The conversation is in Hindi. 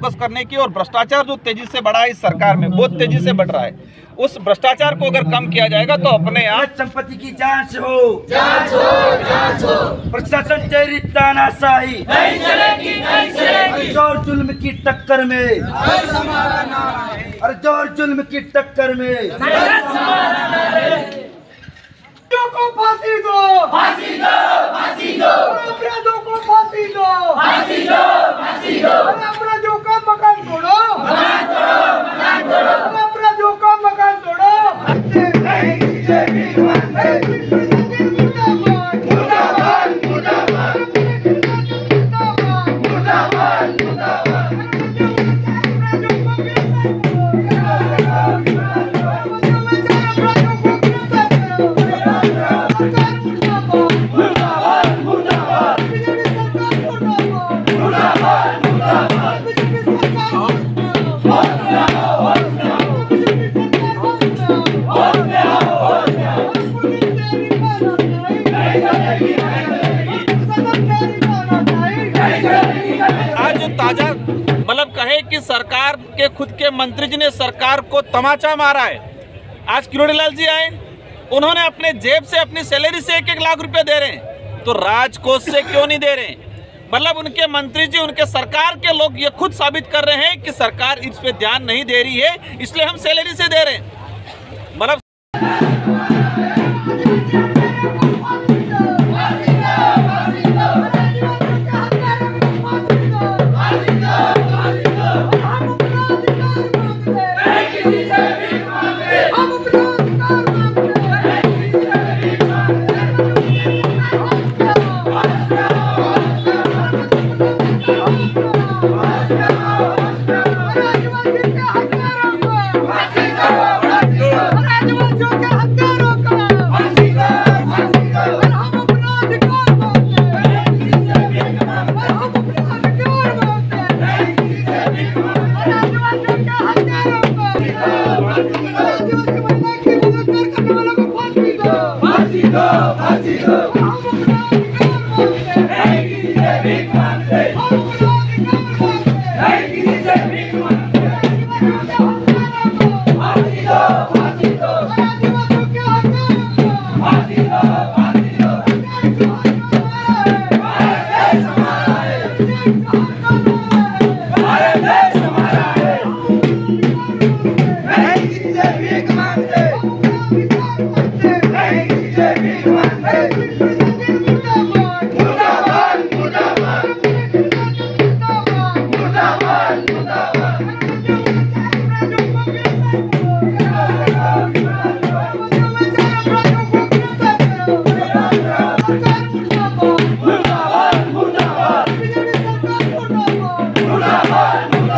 फोकस करने की, और भ्रष्टाचार जो तेजी से बढ़ा है इस सरकार में, बहुत तेजी से बढ़ रहा है, उस भ्रष्टाचार को अगर कम किया जाएगा तो अपने आप संपत्ति की जांच हो, जांच हो। प्रशासन तेरी तानाशाही नहीं चलेगी, नहीं चलेगी। जोर जुल्म की टक्कर में अरे जोर जुल्म की टक्कर में को फांसी दो, फांसी दो, फांसी दो। अपराधों को फांसी दो, फांसी दो, फांसी दो। अपराधियों का मकान तोड़ो, मकान तोड़ो, मकान तोड़ो। अपराधियों का मकान तोड़ो। आज जो ताजा मतलब कहे कि सरकार के खुद के मंत्री जी ने सरकार को तमाचा मारा है। आज किरोड़ीलाल जी आए, उन्होंने अपने जेब से अपनी सैलरी से 1-1 लाख रुपए दे रहे हैं, तो राजकोष से क्यों नहीं दे रहे? मतलब उनके मंत्री जी, उनके सरकार के लोग ये खुद साबित कर रहे हैं कि सरकार इस पे ध्यान नहीं दे रही है, इसलिए हम सैलरी से दे रहे हैं। मतलब मुर्दाबाद